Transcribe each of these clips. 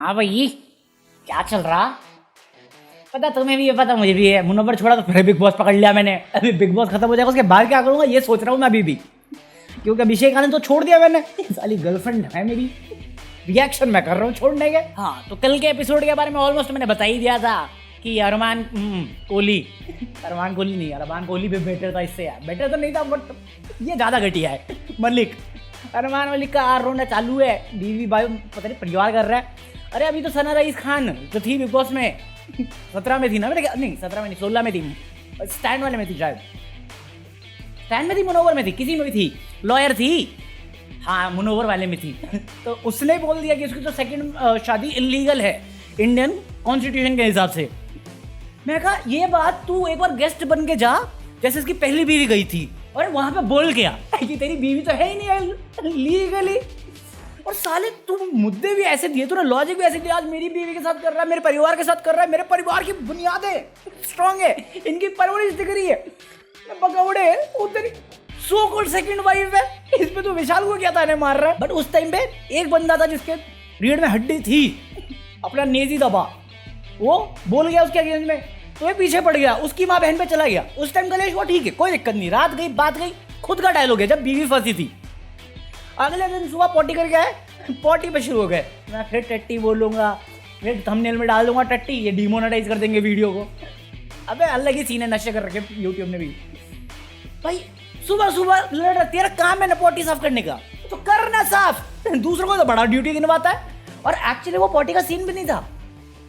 हाँ भाई, क्या चल रहा? पता तुम्हें भी है, पता मुझे भी है। मुनव्वर छोड़ा तो फिर बिग बॉस पकड़ लिया मैंने। अभी बिग बॉस खत्म हो जाएगा, उसके बाद क्या करूंगा ये सोच रहा हूँ मैं अभी भी, क्योंकि अभिषेक आनंद तो छोड़ दिया मैंने। साली गर्लफ्रेंड है मेरी, रिएक्शन मैं कर रहा हूँ छोड़ने के। हाँ, तो कल के एपिसोड के बारे में ऑलमोस्ट मैंने बता ही दिया था कि अरमान कोहली अरमान कोहली नहीं, अरमान कोहली भी बेटर था इससे यार। बेटर तो नहीं था बट ये ज़्यादा घटिया है। मलिक, अरमान मलिक का आर रोना चालू है, बीवी भाई पता नहीं परिवार कर रहा है। अरे अभी तो सना खान जो थी बिग बॉस में 17 में थी ना, मेरे नहीं 17 में नहीं 16 में थी, स्टैंड वाले में थी शायद, स्टैंड में थी, मुनव्वर में थी, किसी में भी थी, लॉयर थी, हाँ मुनव्वर वाले में थी। तो उसने बोल दिया कि उसकी तो सेकंड शादी इलीगल है इंडियन कॉन्स्टिट्यूशन के हिसाब से। मैं कहा ये बात तू एक बार गेस्ट बन के जा, जैसे इसकी पहली बीवी गई थी और वहां पे बोल गया कि तेरी बीवी तो है ही नहीं लीगली। और साले तू मुद्दे भी ऐसे दिए, तूने लॉजिक भी ऐसे दिया, आज मेरी बीवी के साथ कर रहा है, मेरे परिवार के साथ कर रहा है, मेरे परिवार की बुनियादें स्ट्रांग है, इनकी परवरिश दिख रही है, पकौड़े उधर सो कॉल्ड सेकंड वाइफ है, इस पे तो विशाल को क्या ताने मार रहा है। बट उस टाइम पे एक बंदा था जिसके रीढ़ में हड्डी थी, अपना नेजी दबा, वो बोल गया उसके अगेंस्ट में, तो ये पीछे पड़ गया, उसकी माँ बहन पे चला गया। उस टाइम कलेश हुआ, ठीक है कोई दिक्कत नहीं, रात गई बात गई, खुद का डायलॉग है जब बीवी फंसी थी। अगले दिन सुबह पॉटी करके आए, पॉटी पे शुरू हो गए, मैं फिर टट्टी बोलूंगा, फिर थंबनेल में डाल दूंगा टट्टी, ये डिमोनेटाइज कर देंगे वीडियो को। अबे अलग ही सीन है, नशे कर रखे यूट्यूब ने भी। भाई सुबह सुबह लड़, तेरा काम है ना पॉटी साफ करने का, तो करना साफ, दूसरों को तो बड़ा ड्यूटी गिनवाता है। और एक्चुअली वो पॉटी का सीन भी नहीं था।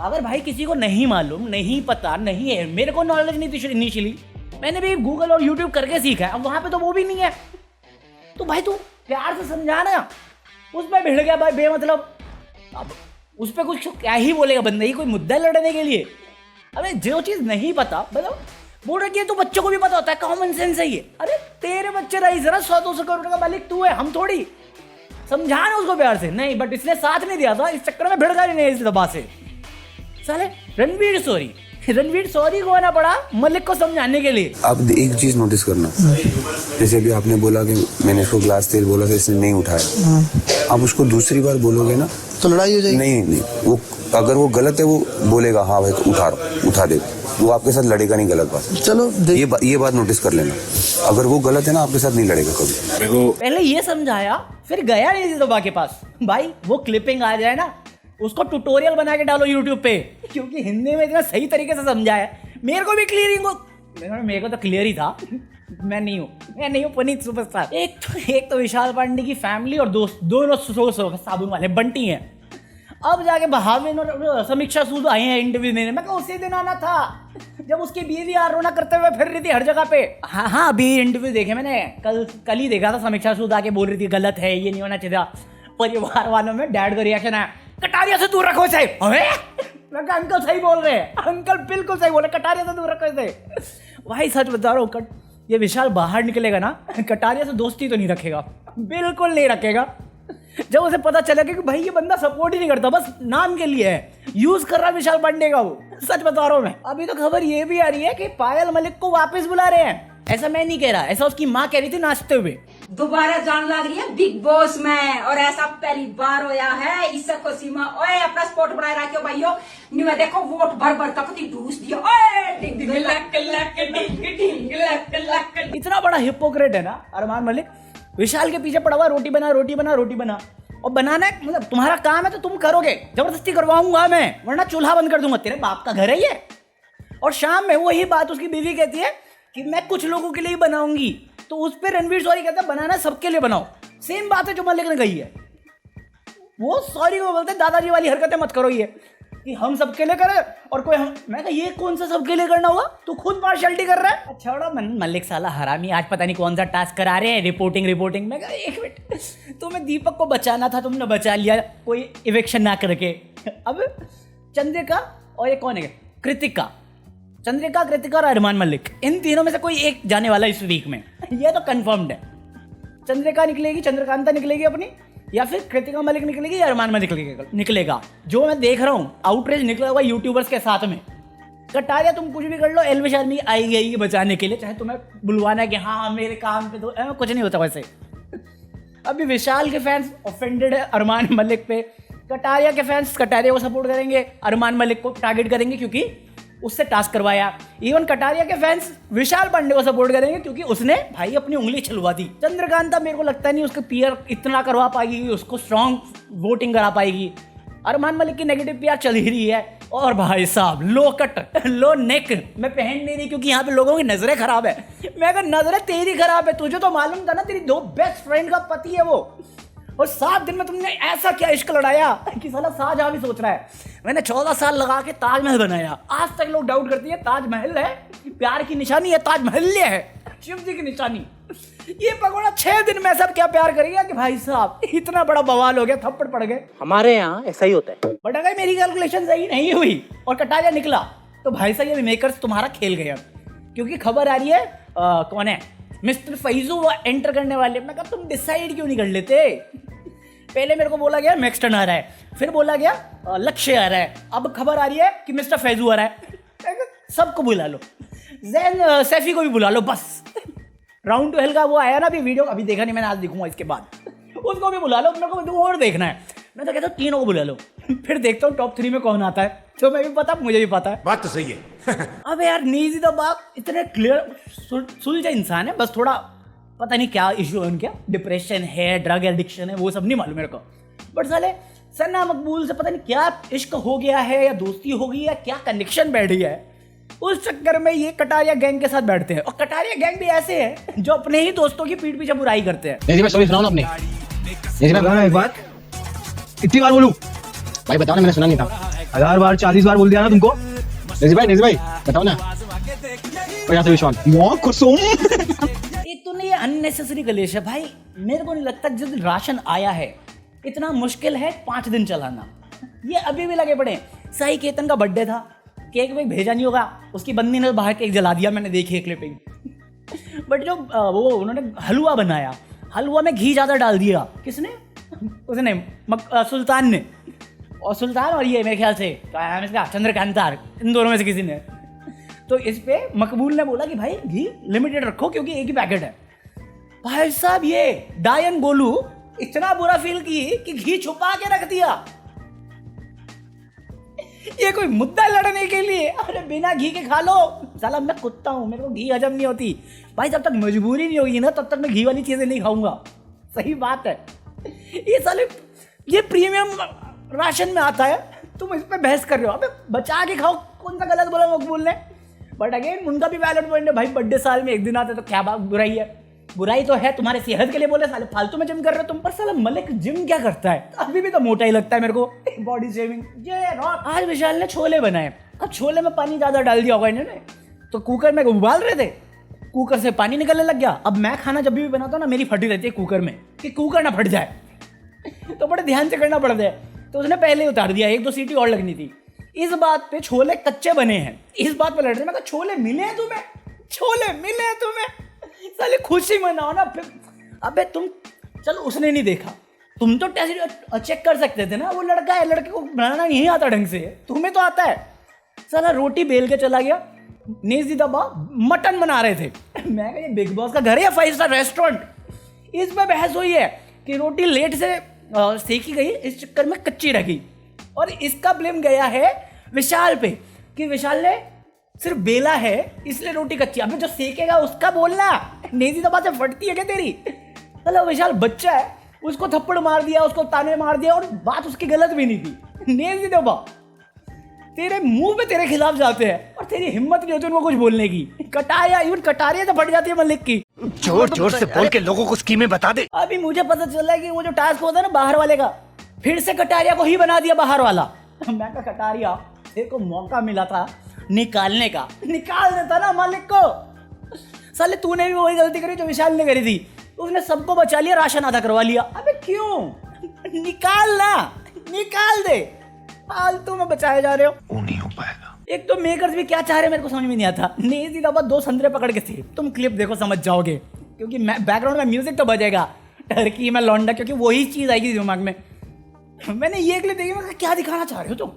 अगर भाई किसी को नहीं मालूम, नहीं पता, नहीं है, मेरे को नॉलेज नहीं थी इनिशियली, मैंने भी गूगल और यूट्यूब करके सीखा है, अब वहां पे तो वो भी नहीं है। तो भाई तू प्यार से समझाना, उस पर भिड़ गया भाई बेमतलब। अब उस पर कुछ क्या ही बोलेगा बंदा, ही कोई मुद्दा लड़ने के लिए। अरे जो चीज नहीं पता मतलब बोल रही है, तो बच्चों को भी पता होता है, कॉमन सेंस है ये। अरे तेरे बच्चे रही जरा 100-200 करोड़ का मालिक तू है, हम थोड़ी। समझाना उसको प्यार से, नहीं बट इसने साथ नहीं दिया था, इस चक्कर में भिड़ गया नहीं इस दबा से। साले रणवीर सॉरी को आना पड़ा मलिक को समझाने के लिए। आप एक चीज नोटिस करना, जैसे अभी आपने बोला कि मैंने इसको ग्लास तेल बोला था, इसने नहीं उठाया, आप उसको दूसरी बार बोलोगे ना तो लड़ाई हो जाएगी। नहीं, वो अगर वो गलत है वो बोलेगा हाँ भाई उठा दे, वो आपके साथ लड़ेगा नहीं गलत बात। चलो ये बात नोटिस कर लेना, अगर वो गलत है ना आपके साथ नहीं लड़ेगा कभी। पहले ये समझाया, फिर गया नहीं दबा के पास। भाई वो क्लिपिंग आ जाए ना, उसको ट्यूटोरियल बना के डालो यूट्यूब पे, क्योंकि हिंदी में इतना सही तरीके से समझाया। मेरे को भी मेरे को तो क्लियर ही था, मैं नहीं हूँ पुनीत सुपरस्टार। एक तो विशाल पांडे की फैमिली और दोस्त दोनों सोर्स साबुन वाले बंटी हैं। अब जाके भाविन और समीक्षा सूद आए हैं इंटरव्यू देने। मैं कहा उसी दिन आना था जब उसकी बीवी रोना करते हुए फिर रही थी हर जगह पे। हाँ अभी इंटरव्यू देखे मैंने, कल ही देखा था, समीक्षा सूद आके बोल रही थी गलत है, ये नहीं होना चाहिए। परिवार वालों में डैड का रिएक्शन है, कटारिया से दूर रखो इसे। मैं कहा अंकल सही बोल रहे हैं, अंकल बिल्कुल सही बोल रहे, कटारिया से दूर रखो इसे। भाई सच बता रहा हूँ, ये विशाल बाहर निकलेगा ना, कटारिया से दोस्ती तो नहीं रखेगा, बिल्कुल नहीं रखेगा। जब उसे पता चलेगा कि भाई ये बंदा सपोर्ट ही नहीं करता, बस नाम के लिए है, यूज कर रहा है विशाल पांडे का वो। सच बता रहा हूँ मैं। अभी तो खबर ये भी आ रही है कि पायल मलिक को वापस बुला रहे हैं। ऐसा मैं नहीं कह रहा, ऐसा उसकी माँ कह रही थी नाचते हुए। दोबारा जान लग रही है बिग बॉस में, और ऐसा पहली बार होया है। इज्जत को सीमा, ओए अपना स्पॉट बनाए रखियो भाइयों। न्यू देखो वोट भर भर तक ढूस दिया, इतना बड़ा हिपोक्रेट है ना अरमान मलिक। विशाल के पीछे पड़ा हुआ रोटी बना, और बनाना है मतलब तुम्हारा काम है तो तुम करोगे, जबरदस्ती करवाऊंगा मैं, वरना चूल्हा बंद कर दूंगा। तेरे बाप का घर है ये। और शाम में वही बात उसकी बीवी कहती है कि मैं कुछ लोगों के लिए ही बनाऊंगी, तो उस पर रणवीर सॉरी कहता है बनाना सबके लिए बनाओ। सेम बात है जो मलिक ने कही है, वो सॉरी को बोलते दादाजी वाली हरकतें मत करो ये कि हम सबके लिए करें और कोई हम। मैं कहा ये कौन सा सबके लिए करना हुआ, तू खुद पार्शियलिटी कर रहा है। अच्छा मलिक साला हरामी, आज पता नहीं कौन सा टास्क करा रहे हैं, रिपोर्टिंग। मैं कहा एक मिनट, तुम्हें दीपक को बचाना था, तुमने बचा लिया कोई इवेक्शन ना करके। अब चंद्रिका और ये कौन है, कृतिका और अरमान मलिक, इन तीनों में से कोई एक जाने वाला इस वीक में, ये तो कंफर्म्ड है। चंद्रिका निकलेगी, चंद्रकांता निकलेगी अपनी, या फिर कृतिका मलिक निकलेगी, या अरमान मलिक निकलेगा। जो मैं देख रहा हूँ आउटरीच निकला हुआ यूट्यूबर्स के साथ में। कटारिया तुम कुछ भी कर लो, एलवी शर्मी आई गई बचाने के लिए, चाहे तुम्हें बुलवाना है कि हाँ मेरे काम पे तो कुछ नहीं होता वैसे। अभी विशाल के फैंस ऑफेंडेड है अरमान मलिक पे, कटारिया के फैंस कटारिया को सपोर्ट करेंगे, अरमान मलिक को टारगेट करेंगे क्योंकि उससे टास्क करवाया। इवन कटारिया के फैंस विशाल पांडे को सपोर्ट करेंगे क्योंकि उसने भाई अपनी उंगली छलवा दी। चंद्रकांता मेरे को लगता नहीं उसके पीआर इतना करवा पाएगी, उसको स्ट्रांग वोटिंग करा पाएगी। अरमान मलिक की नेगेटिव पीआर चल ही रही है। और भाई साहब लो कट लो नेक मैं पहन नहीं रही क्योंकि यहाँ पे लोगों की नजरें खराब है। मैं अगर नजरें तेरी खराब है, तुझे तो मालूम था ना तेरी 2 बेस्ट फ्रेंड का पति है वो, और 7 दिन में तुमने ऐसा क्या इश्क लड़ाया कि साला शाहजहां भी सोच रहा है। मैंने 14 साल लगा के ताजमहल बनाया, आज तक लोग डाउट करती है ताजमहल है प्यार की निशानी है, ताजमहल है शिव जी की निशानी। ये पकौड़ा 6 दिन में सब क्या प्यार करेगा कि भाई साहब इतना बड़ा बवाल हो गया, थप्पड़ पड़ गए। हमारे यहाँ ऐसा ही होता है। बट अगर मेरी कैलकुलेशन सही नहीं हुई और कटारिया निकला तो भाई साहब ये मेकर्स तुम्हारा खेल गया, क्योंकि खबर आ रही है कौन है मिस्टर फैजू एंटर करने वाले। मैं कहा तुम डिसाइड क्यों नहीं कर लेते? पहले मेरे को बोला गया मैक्सटन आ रहा है, फिर बोला गया लक्ष्य आ रहा है, अब खबर आ रही है कि मिस्टर फैजू आ रहा है। सबको बुला लो, जैन सैफी को भी बुला लो, बस राउंड टू हेल का वो आया ना अभी वीडियो, अभी देखा नहीं मैंने, आज देखूंगा इसके बाद, उसको भी बुला लो। मेरे को तो और देखना है, मैं तो कहता हूँ तीनों को बुला लो, फिर देखता हूँ टॉप 3 में कौन आता है। तो मैं भी पता, मुझे भी पता है। बात तो सही है। अब यार नीजी तो बात इतने क्लियर सुलझा इंसान है, बस थोड़ा पता नहीं क्या इशू है उनका, डिप्रेशन है, ड्रग एडिक्शन है, वो सब नहीं मालूम मेरे को। बट साले सन्ना मकबूल से पता नहीं क्या इश्क हो गया है या दोस्ती हो गई है, क्या कनेक्शन बैठ गया है, उस चक्कर में ये कटारिया गैंग के साथ बैठते हैं। और कटारिया गैंग भी ऐसे है जो अपने ही दोस्तों की पीठ पीछे बुराई करते हैं। मैं स्टोरी सुनाऊं अपनी? एक बात कितनी बार बोलूं भाई, बताओ ना, मैंने सुना नहीं था। 1000 बार 40 बार बोल दिया ना तुमको। नेजी भाई बताओ ना। और यहाँ से विश्वान कुसुम एक तो नहीं, अननेसेसरी कलेश है भाई। मेरे को नहीं लगता जिस दिन राशन आया है इतना मुश्किल है 5 दिन चलाना। ये अभी भी लगे पड़े। साई केतन का बर्थडे था, केक वेक भेजा नहीं होगा, उसकी बंदी ने बाहर केक जला दिया, मैंने देखी है क्लिपिंग। बट जो वो उन्होंने हलवा बनाया, हलवा में घी ज़्यादा डाल दिया। किसने? उसने सुल्तान ने। और सुल्तान और ये मेरे ख्याल से क्या नाम इसका, चंद्रकांतार, इन दोनों में से किसी ने। तो इस पे मकबूल ने बोला कि भाई घी लिमिटेड रखो क्योंकि एक ही पैकेट है। भाई साहब ये डायन गोलू इतना बुरा फील की कि घी छुपा के रख दिया। ये कोई मुद्दा लड़ने के लिए? अरे बिना घी के खा लो। साला मैं कुत्ता हूं, मेरे को घी हजम नहीं होती भाई। जब तक मजबूरी नहीं होगी ना तब तक मैं घी वाली चीजें नहीं खाऊंगा। सही बात है। ये साले ये प्रीमियम राशन में आता है, तुम इस पे बहस कर रहे हो। अबे बचा के खाओ, कौन सा गलत बोला मकबूल ने? बट अगेन उनका भी वैलिड पॉइंट है भाई, बर्थडे साल में एक दिन आता है तो क्या बात बुराई है? बुराई तो है, तुम्हारे सेहत के लिए बोले, साले फालतू में जिम कर रहे हो तुम। पर साला मलिक जिम क्या करता है? अभी भी तो मोटा ही लगता है मेरे को, बॉडी शेविंग। ये रॉक। आज विशाल ने छोले बनाए, अब छोले में पानी ज्यादा डाल दिया होगा इन्होंने, तो कुकर में उबाल रहे थे, कुकर से पानी निकलने लग गया। अब मैं खाना जब भी बनाता हूँ ना, मेरी फटी रहती है कुकर में कि कुकर ना फट जाए, तो बड़े ध्यान से करना पड़ता है। तो उसने पहले ही उतार दिया, 1-2 सीटी और लगनी थी। इस बात पे छोले कच्चे बने हैं, इस बात पे लड़ रहे। मैं कहा छोले मिले हैं तुम्हें, छोले मिले हैं तुम्हें, साले खुशी मनाओ ना। फिर अबे तुम चलो, उसने नहीं देखा, तुम तो टेस्ट चेक कर सकते थे ना। वो लड़का है, लड़के को बनाना नहीं आता ढंग से, तुम्हें तो आता है। साला रोटी बेल के चला गया, नेजी दबा मटन बना रहे थे। मैं कहा ये बिग बॉस का घर है या 5 स्टार रेस्टोरेंट? इस पर बहस हुई है कि रोटी लेट से सेकी गई, इस चक्कर में कच्ची रखी। और इसका ब्लेम गया है विशाल पे कि विशाल ने सिर्फ बेला है इसलिए रोटी कच्ची। अबे जो सेकेगा उसका बोलना, नेजी दबा से फटती है क्या तेरी? चलो विशाल बच्चा है, उसको थप्पड़ मार दिया, उसको ताने मार दिया, और बात उसकी गलत भी नहीं थी। नेजी दबा तेरे मुंह पे तेरे खिलाफ जाते हैं और तेरी हिम्मत नहीं होती उनको कुछ बोलने की। कटारिया, इवन कटारिया तो फट जाती है मलिक की। जोर जोर से बोल के लोगों को स्कीमें बता दे। अभी मुझे पता चला है कि वो जो टास्क होता है ना बाहर वाले का, फिर से कटारिया को ही बना दिया बाहर वाला। मैं कहा कटारिया तेरे को मौका मिला था निकालने का, निकाल देता ना मालिक को। साले तूने भी वही गलती करी जो विशाल ने करी थी, उसने सबको बचा लिया, राशन आधा करवा लिया। अबे क्यों? निकाल ना, निकाल दे, फालतू में बचाए जा रहे हो। वो नहीं हो पाएगा। एक तो मेकर्स भी क्या चाह रहे मेरे को समझ में नहीं आता। नेजी दबा 2 संतरे पकड़ के थे, तुम क्लिप देखो समझ जाओगे, क्योंकि बैकग्राउंड में म्यूजिक तो बजेगा, टर्की में लौंडा, क्योंकि वही चीज आएगी दिमाग में। मैंने ये क्लिप देखी, मैं क्या दिखाना चाह रहे हो तुम?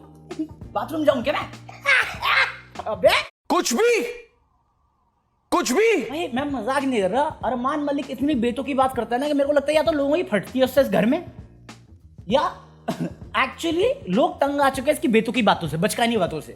बाथरूम जाऊं क्या मैं? अबे कुछ भी भाई मैं मजाक नहीं कर रहा। अरमान मलिक इतनी बेतुकी बात करता है ना कि मेरे को लगता है या तो लोगों की फटती है उससे इस घर में, या एक्चुअली लोग तंग आ चुके हैं इसकी बेतुकी बातों से, बचकानी बातों से।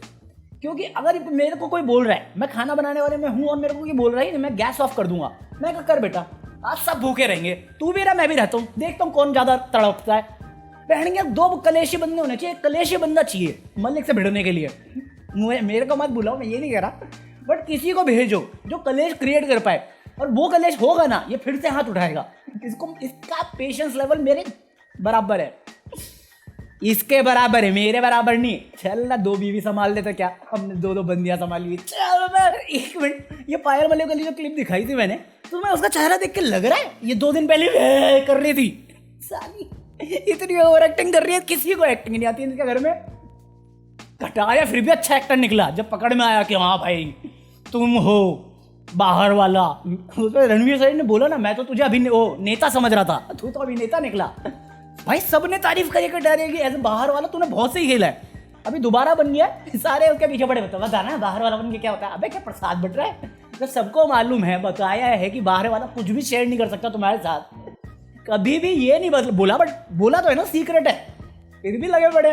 क्योंकि अगर मेरे को कोई बोल रहा है, मैं खाना बनाने वाले में हूँ और मेरे को कोई बोल रहा है मैं गैस ऑफ कर दूंगा, मैं कहा कर बेटा, आज सब भूखे रहेंगे, तू भी रहा मैं भी रहता हूँ, देखता हूँ कौन ज्यादा तड़पता है। बहन दो कलेशी बंदे होने चाहिए, कलेशी बंदा चाहिए मलिक से भिड़ने के लिए। मेरे को मत बुलाओ, मैं ये नहीं कह रहा, बट किसी को भेजो जो कलेश क्रिएट कर पाए, और वो कलेश होगा ना ये फिर से हाथ उठाएगा। इसको इसका पेशेंस लेवल मेरे बराबर है, इसके बराबर है, मेरे बराबर नहीं। चल ना, 2 बीवी संभाल लेते क्या, हमने 2 बंदियां संभाल ली। चल मैं 1 मिनट, ये पायल वाले वाली जो क्लिप दिखाई थी मैंने, तो मैं उसका चेहरा देख के लग रहा है ये 2 दिन पहले कर रही थी साली, इतनी ओवर एक्टिंग कर रही है, किसी को एक्टिंग नहीं आती इनके घर में। कटाया फिर भी अच्छा एक्टर निकला जब पकड़ में आया कि हाँ भाई तुम हो बाहर वाला। उसमें रणवीर सर ने बोला ना, मैं तो तुझे अभी नेता समझ रहा था, तू तो अभिनेता निकला। भाई सबने तारीफ करी कि डरे कि ऐसे बाहर वाला तूने बहुत सही खेला है, अभी दोबारा बन गया। सारे उसके पीछे पड़े, बता ना बाहर वाला बन के क्या होता है। अबे क्या प्रसाद बट रहा है, तो सबको मालूम है, बताया है कि बाहर वाला कुछ भी शेयर नहीं कर सकता तुम्हारे साथ, कभी भी ये नहीं बोला, बट बोला तो है ना सीक्रेट है, फिर भी लगे पड़े।